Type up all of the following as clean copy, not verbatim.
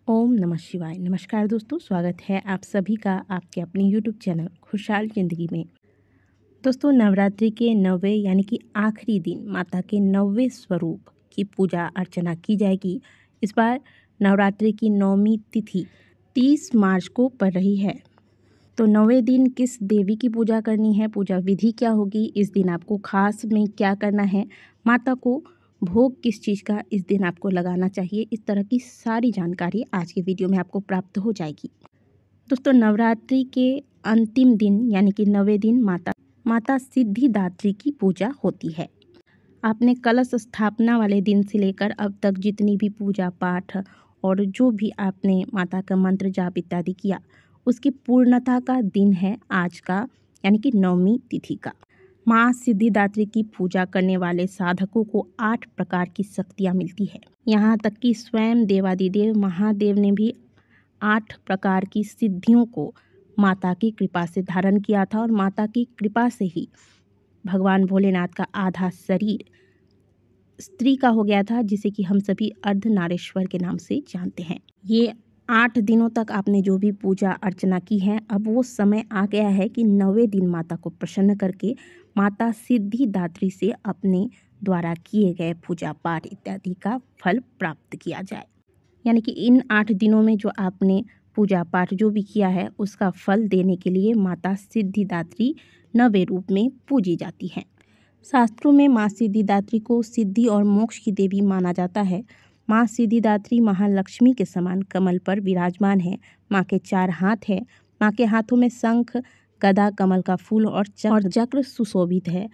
ओम नमः शिवाय। नमस्कार दोस्तों, स्वागत है आप सभी का आपके अपने यूट्यूब चैनल खुशहाल ज़िंदगी में। दोस्तों, नवरात्रि के 9वें यानी कि आखिरी दिन माता के 9वें स्वरूप की पूजा अर्चना की जाएगी। इस बार नवरात्रि की 9वीं तिथि 30 मार्च को पड़ रही है। तो 9वें दिन किस देवी की पूजा करनी है, पूजा विधि क्या होगी, इस दिन आपको खास में क्या करना है, माता को भोग किस चीज़ का इस दिन आपको लगाना चाहिए, इस तरह की सारी जानकारी आज के वीडियो में आपको प्राप्त हो जाएगी। दोस्तों, नवरात्रि के अंतिम दिन यानी कि 9वें दिन माता सिद्धिदात्री की पूजा होती है। आपने कलश स्थापना वाले दिन से लेकर अब तक जितनी भी पूजा पाठ और जो भी आपने माता का मंत्र जाप इत्यादि किया, उसकी पूर्णता का दिन है आज का यानी कि 9वीं तिथि का। माँ सिद्धिदात्री की पूजा करने वाले साधकों को 8 प्रकार की शक्तियाँ मिलती है। यहाँ तक कि स्वयं देवादिदेव महादेव ने भी 8 प्रकार की सिद्धियों को माता की कृपा से धारण किया था और माता की कृपा से ही भगवान भोलेनाथ का आधा शरीर स्त्री का हो गया था, जिसे कि हम सभी अर्धनारीश्वर के नाम से जानते हैं। ये 8 दिनों तक आपने जो भी पूजा अर्चना की है, अब वो समय आ गया है कि 9वें दिन माता को प्रसन्न करके माता सिद्धिदात्री से अपने द्वारा किए गए पूजा पाठ इत्यादि का फल प्राप्त किया जाए। यानी कि इन 8 दिनों में जो आपने पूजा पाठ जो भी किया है, उसका फल देने के लिए माता सिद्धिदात्री 9वें रूप में पूजी जाती हैं। शास्त्रों में माँ सिद्धिदात्री को सिद्धि और मोक्ष की देवी माना जाता है। माँ सिद्धिदात्री महालक्ष्मी के समान कमल पर विराजमान है। माँ के 4 हाथ है। माँ के हाथों में शंख, गदा, कमल का फूल और चक्र सुशोभित है।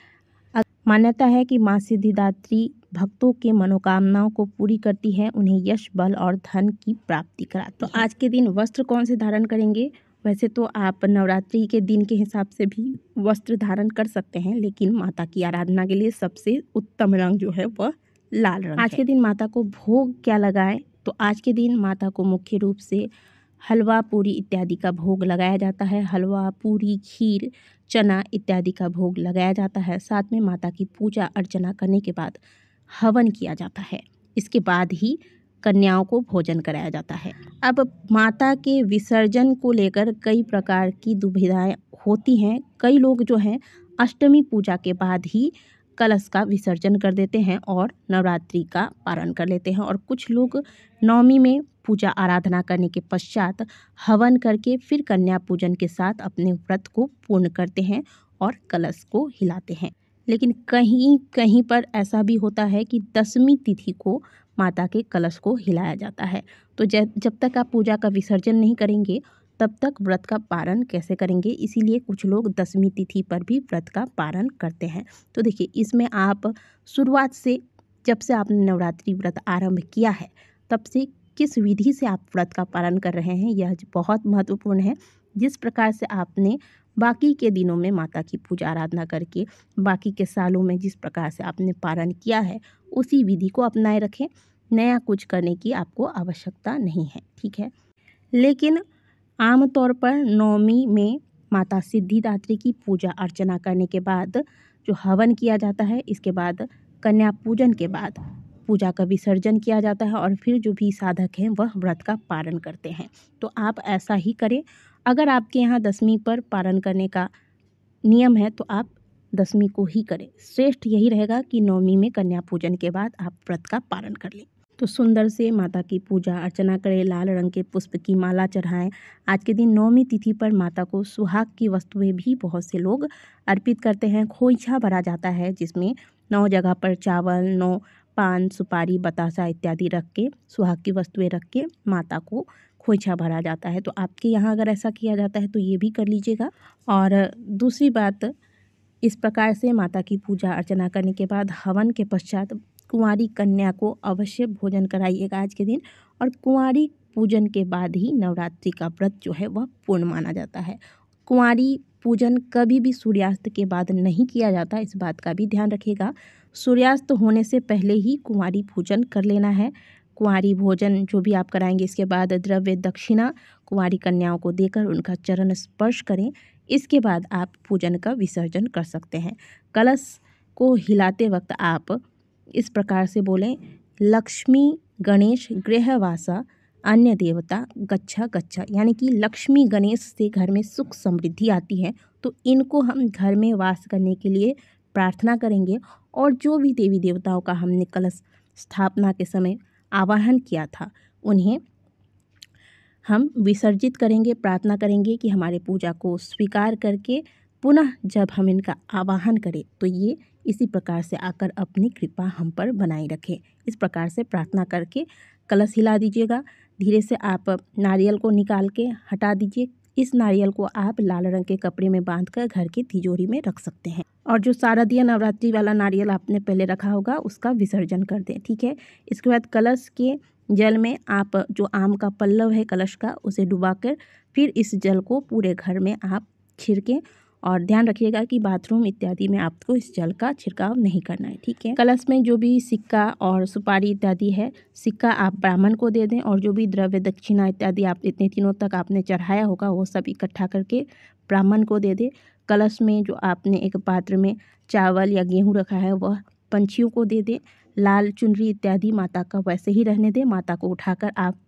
मान्यता है कि माँ सिद्धिदात्री भक्तों के मनोकामनाओं को पूरी करती है, उन्हें यश, बल और धन की प्राप्ति कराती है। तो आज के दिन वस्त्र कौन से धारण करेंगे? वैसे तो आप नवरात्रि के दिन के हिसाब से भी वस्त्र धारण कर सकते हैं, लेकिन माता की आराधना के लिए सबसे उत्तम रंग जो है वह लाल रंग है। आज के दिन माता को भोग क्या लगाएं? तो आज के दिन माता को मुख्य रूप से हलवा, पूरी इत्यादि का भोग लगाया जाता है। हलवा, पूरी, खीर, चना इत्यादि का भोग लगाया जाता है। साथ में माता की पूजा अर्चना करने के बाद हवन किया जाता है। इसके बाद ही कन्याओं को भोजन कराया जाता है। अब माता के विसर्जन को लेकर कई प्रकार की दुविधाएं होती हैं। कई लोग जो हैं अष्टमी पूजा के बाद ही कलश का विसर्जन कर देते हैं और नवरात्रि का पारण कर लेते हैं, और कुछ लोग 9वीं में पूजा आराधना करने के पश्चात हवन करके फिर कन्या पूजन के साथ अपने व्रत को पूर्ण करते हैं और कलश को हिलाते हैं। लेकिन कहीं कहीं पर ऐसा भी होता है कि 10वीं तिथि को माता के कलश को हिलाया जाता है। तो जब तक आप पूजा का विसर्जन नहीं करेंगे तब तक व्रत का पारण कैसे करेंगे? इसीलिए कुछ लोग 10वीं तिथि पर भी व्रत का पारण करते हैं। तो देखिए, इसमें आप शुरुआत से, जब से आपने नवरात्रि व्रत आरंभ किया है तब से किस विधि से आप व्रत का पालन कर रहे हैं, यह बहुत महत्वपूर्ण है। जिस प्रकार से आपने बाकी के दिनों में माता की पूजा आराधना करके बाकी के सालों में जिस प्रकार से आपने पारण किया है, उसी विधि को अपनाए रखें। नया कुछ करने की आपको आवश्यकता नहीं है, ठीक है। लेकिन आमतौर पर 9वीं में माता सिद्धिदात्री की पूजा अर्चना करने के बाद जो हवन किया जाता है, इसके बाद कन्या पूजन के बाद पूजा का विसर्जन किया जाता है और फिर जो भी साधक हैं वह व्रत का पारण करते हैं। तो आप ऐसा ही करें। अगर आपके यहाँ 10वीं पर पारण करने का नियम है तो आप 10वीं को ही करें। श्रेष्ठ यही रहेगा कि 9वीं में कन्या पूजन के बाद आप व्रत का पारण कर लें। तो सुंदर से माता की पूजा अर्चना करें, लाल रंग के पुष्प की माला चढ़ाएं। आज के दिन 9वीं तिथि पर माता को सुहाग की वस्तुएं भी बहुत से लोग अर्पित करते हैं। खोइछा भरा जाता है, जिसमें 9 जगह पर चावल, 9 पान, सुपारी, बतासा इत्यादि रख के, सुहाग की वस्तुएं रख के माता को खोइछा भरा जाता है। तो आपके यहाँ अगर ऐसा किया जाता है तो ये भी कर लीजिएगा। और दूसरी बात, इस प्रकार से माता की पूजा अर्चना करने के बाद हवन के पश्चात कुंवारी कन्या को अवश्य भोजन कराइएगा आज के दिन। और कुंवारी पूजन के बाद ही नवरात्रि का व्रत जो है वह पूर्ण माना जाता है। कुंवारी पूजन कभी भी सूर्यास्त के बाद नहीं किया जाता, इस बात का भी ध्यान रखिएगा। सूर्यास्त होने से पहले ही कुंवारी पूजन कर लेना है। कुंवारी भोजन जो भी आप कराएंगे, इसके बाद द्रव्य दक्षिणा कुंवारी कन्याओं को देकर उनका चरण स्पर्श करें। इसके बाद आप पूजन का विसर्जन कर सकते हैं। कलश को हिलाते वक्त आप इस प्रकार से बोलें, लक्ष्मी गणेश गृहवासा अन्य देवता गच्छा गच्छा, यानी कि लक्ष्मी गणेश से घर में सुख समृद्धि आती है। तो इनको हम घर में वास करने के लिए प्रार्थना करेंगे। और जो भी देवी देवताओं का हमने कलश स्थापना के समय आवाहन किया था, उन्हें हम विसर्जित करेंगे, प्रार्थना करेंगे कि हमारे पूजा को स्वीकार करके पुनः जब हम इनका आवाहन करें तो ये इसी प्रकार से आकर अपनी कृपा हम पर बनाए रखें। इस प्रकार से प्रार्थना करके कलश हिला दीजिएगा। धीरे से आप नारियल को निकाल के हटा दीजिए। इस नारियल को आप लाल रंग के कपड़े में बांधकर घर की तिजोरी में रख सकते हैं। और जो शारदीय नवरात्रि वाला नारियल आपने पहले रखा होगा उसका विसर्जन कर दें, ठीक है। इसके बाद कलश के जल में आप जो आम का पल्लव है कलश का, उसे डुबाकर फिर इस जल को पूरे घर में आप छिड़कें। और ध्यान रखिएगा कि बाथरूम इत्यादि में आपको इस जल का छिड़काव नहीं करना है, ठीक है। कलश में जो भी सिक्का और सुपारी इत्यादि है, सिक्का आप ब्राह्मण को दे दें। और जो भी द्रव्य दक्षिणा इत्यादि आप इतने दिनों तक आपने चढ़ाया होगा वो सब इकट्ठा करके ब्राह्मण को दे दें। कलश में जो आपने एक पात्र में चावल या गेहूँ रखा है वह पंछियों को दे दें। लाल चुनरी इत्यादि माता का वैसे ही रहने दें। माता को उठाकर आप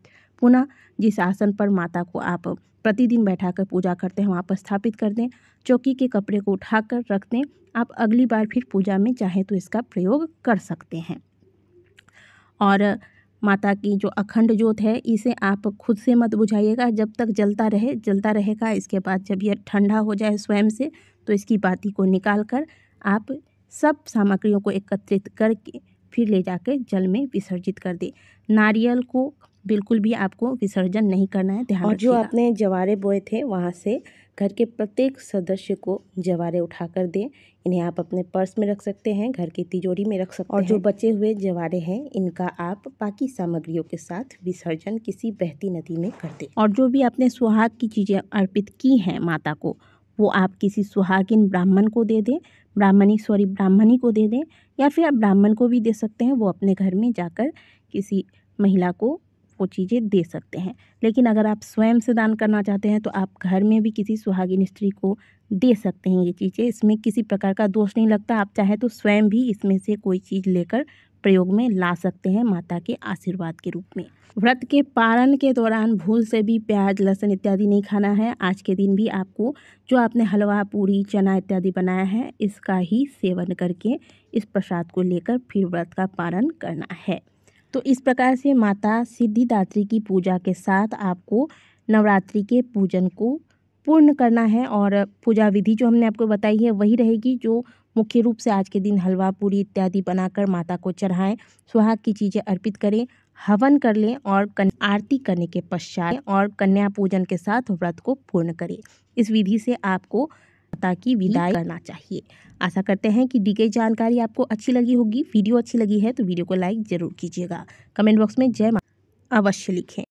पुनः जिस आसन पर माता को आप प्रतिदिन बैठाकर पूजा करते हैं वहाँ पर स्थापित कर दें। चौकी के कपड़े को उठाकर रख दें। आप अगली बार फिर पूजा में चाहे तो इसका प्रयोग कर सकते हैं। और माता की जो अखंड ज्योत है इसे आप खुद से मत बुझाइएगा, जब तक जलता रहेगा। इसके बाद जब यह ठंडा हो जाए स्वयं से तो इसकी बाती को निकाल कर आप सब सामग्रियों को एकत्रित करके फिर ले जाकर जल में विसर्जित कर दें। नारियल को बिल्कुल भी आपको विसर्जन नहीं करना है, ध्यान। और जो आपने जवारे बोए थे वहाँ से घर के प्रत्येक सदस्य को जवारे उठाकर दें। इन्हें आप अपने पर्स में रख सकते हैं, घर की तिजोरी में रख सकते हैं। और जो बचे हुए जवारे हैं इनका आप बाकी सामग्रियों के साथ विसर्जन किसी बहती नदी में कर दें। और जो भी आपने सुहाग की चीज़ें अर्पित की हैं माता को, वो आप किसी सुहागिन ब्राह्मण को दे दें, ब्राह्मणी को दे दें। या फिर आप ब्राह्मण को भी दे सकते हैं, वो अपने घर में जाकर किसी महिला को वो चीज़ें दे सकते हैं। लेकिन अगर आप स्वयं से दान करना चाहते हैं तो आप घर में भी किसी सुहागिन स्त्री को दे सकते हैं ये चीज़ें। इसमें किसी प्रकार का दोष नहीं लगता। आप चाहे तो स्वयं भी इसमें से कोई चीज़ लेकर प्रयोग में ला सकते हैं माता के आशीर्वाद के रूप में। व्रत के पारण के दौरान भूल से भी प्याज लहसुन इत्यादि नहीं खाना है। आज के दिन भी आपको जो आपने हलवा पूरी चना इत्यादि बनाया है इसका ही सेवन करके इस प्रसाद को लेकर फिर व्रत का पारण करना है। तो इस प्रकार से माता सिद्धिदात्री की पूजा के साथ आपको नवरात्रि के पूजन को पूर्ण करना है। और पूजा विधि जो हमने आपको बताई है वही रहेगी, जो मुख्य रूप से आज के दिन हलवा पूरी इत्यादि बनाकर माता को चढ़ाएं, सुहाग की चीज़ें अर्पित करें, हवन कर लें और आरती करने के पश्चात और कन्या पूजन के साथ व्रत को पूर्ण करें। इस विधि से आपको माता की विदाई करना चाहिए। आशा करते हैं कि दी गई जानकारी आपको अच्छी लगी होगी। वीडियो अच्छी लगी है तो वीडियो को लाइक ज़रूर कीजिएगा। कमेंट बॉक्स में जय माता अवश्य लिखें।